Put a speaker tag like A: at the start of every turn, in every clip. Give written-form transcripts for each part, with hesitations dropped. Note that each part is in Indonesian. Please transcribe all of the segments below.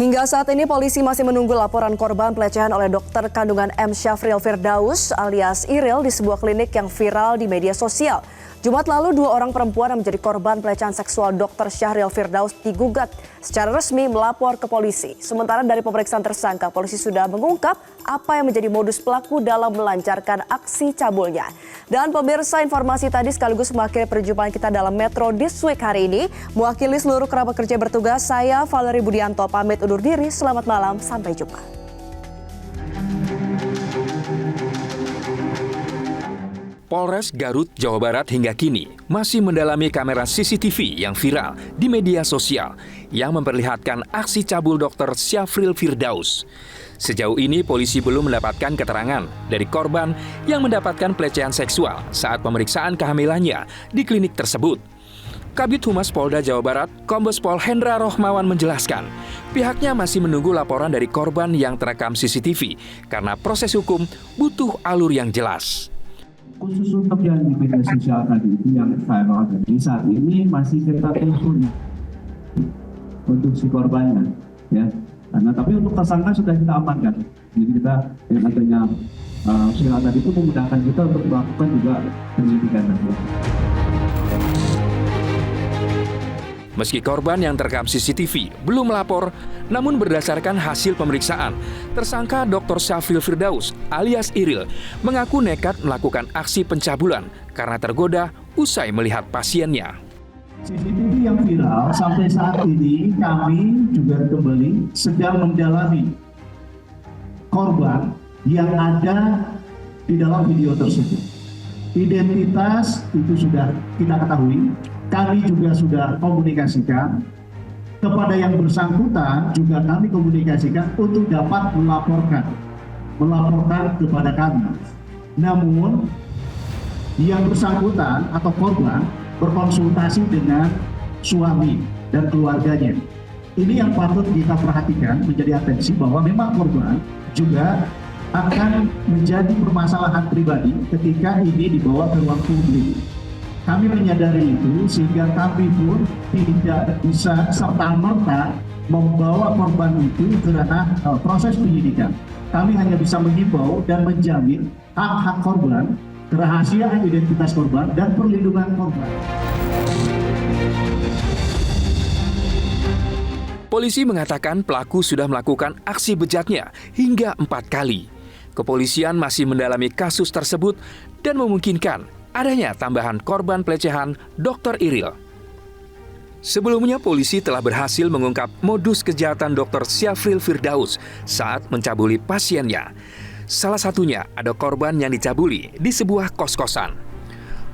A: Hingga saat ini polisi masih menunggu laporan korban pelecehan oleh dokter kandungan M. Syafril Firdaus alias Iril di sebuah klinik yang viral di media sosial. Jumat lalu 2 orang perempuan yang menjadi korban pelecehan seksual Dr. Syahril Firdaus digugat secara resmi melapor ke polisi. Sementara dari pemeriksaan tersangka, polisi sudah mengungkap apa yang menjadi modus pelaku dalam melancarkan aksi cabulnya. Dan pemirsa, informasi tadi sekaligus mengakhiri perjumpaan kita dalam Metro This Week hari ini. Mewakili seluruh kerabat kerja bertugas, saya Valerie Budianto pamit undur diri. Selamat malam, sampai jumpa.
B: Polres Garut, Jawa Barat hingga kini masih mendalami kamera CCTV yang viral di media sosial yang memperlihatkan aksi cabul Dr. Syafril Firdaus. Sejauh ini polisi belum mendapatkan keterangan dari korban yang mendapatkan pelecehan seksual saat pemeriksaan kehamilannya di klinik tersebut. Kabid Humas Polda Jawa Barat, Kombes Pol Hendra Rohmawan menjelaskan, pihaknya masih menunggu laporan dari korban yang terekam CCTV karena proses hukum butuh alur yang jelas.
C: Khusus untuk yang di media sosial tadi itu yang viral tadi, saat ini masih kita telusuri untuk si korbannya, ya. Nah, tapi untuk tersangka sudah kita amankan. Jadi kita yang adanya viral tadi itu memudahkan kita untuk melakukan juga penyelidikan.
B: Meski korban yang terekam CCTV belum melapor, namun berdasarkan hasil pemeriksaan, tersangka Dr. Syafril Firdaus alias Iril mengaku nekat melakukan aksi pencabulan karena tergoda usai melihat pasiennya.
C: CCTV yang viral sampai saat ini kami juga kembali sedang mendalami korban yang ada di dalam video tersebut. Identitas itu sudah kita ketahui. Kami juga sudah komunikasikan kepada yang bersangkutan, juga kami komunikasikan untuk dapat melaporkan kepada kami. Namun yang bersangkutan atau korban berkonsultasi dengan suami dan keluarganya. Ini yang patut kita perhatikan, menjadi atensi bahwa memang korban juga akan menjadi permasalahan pribadi ketika ini dibawa ke ruang publik. Kami menyadari itu sehingga kami pun tidak bisa serta-merta membawa korban itu ke ranah proses penyidikan. Kami hanya bisa menghimbau dan menjamin hak-hak korban, kerahasiaan identitas korban, dan perlindungan korban.
B: Polisi mengatakan pelaku sudah melakukan aksi bejatnya hingga 4 kali. Kepolisian masih mendalami kasus tersebut dan memungkinkan adanya tambahan korban pelecehan Dr. Iril. Sebelumnya polisi telah berhasil mengungkap modus kejahatan Dr. Syafril Firdaus saat mencabuli pasiennya. Salah satunya ada korban yang dicabuli di sebuah kos-kosan.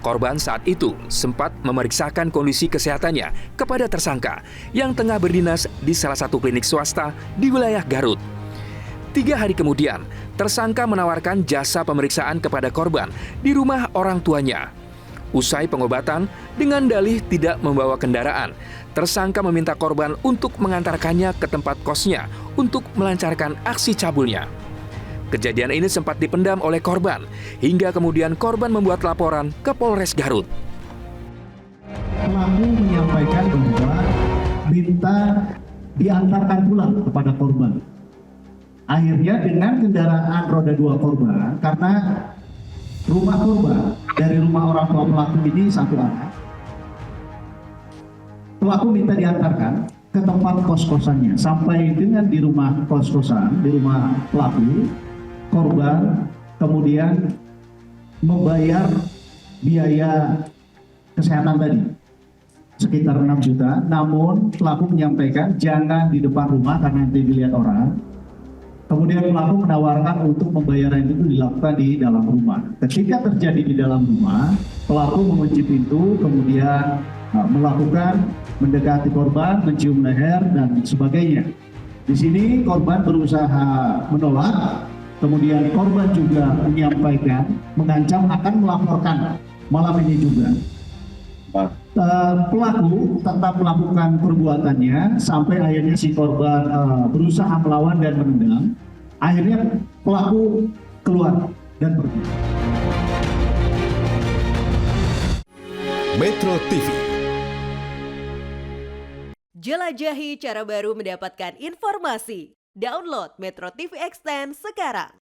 B: Korban saat itu sempat memeriksakan kondisi kesehatannya kepada tersangka yang tengah berdinas di salah satu klinik swasta di wilayah Garut. 3 hari kemudian, tersangka menawarkan jasa pemeriksaan kepada korban di rumah orang tuanya. Usai pengobatan, dengan dalih tidak membawa kendaraan, tersangka meminta korban untuk mengantarkannya ke tempat kosnya untuk melancarkan aksi cabulnya. Kejadian ini sempat dipendam oleh korban, hingga kemudian korban membuat laporan ke Polres Garut.
C: Pelaku menyampaikan bahwa minta diantarkan pulang kepada korban. Akhirnya dengan kendaraan roda 2 korban, karena rumah korban dari rumah orang tua pelaku ini 1 anak, pelaku minta diantarkan ke tempat kos-kosannya. Sampai dengan di rumah kos-kosan, di rumah pelaku, korban kemudian membayar biaya kesehatan tadi sekitar 6 juta. Namun pelaku menyampaikan jangan di depan rumah karena nanti dilihat orang. Kemudian pelaku menawarkan untuk pembayaran itu dilakukan di dalam rumah. Ketika terjadi di dalam rumah, pelaku mengunci pintu, kemudian mendekati korban, mencium leher, dan sebagainya. Di sini korban berusaha menolak, kemudian korban juga menyampaikan, mengancam akan melaporkan malam ini juga. Pelaku tetap melakukan perbuatannya sampai akhirnya si korban berusaha melawan dan menendang. Akhirnya pelaku keluar dan pergi.
D: Metro TV Jelajahi cara baru mendapatkan informasi. Download Metro TV Extend sekarang.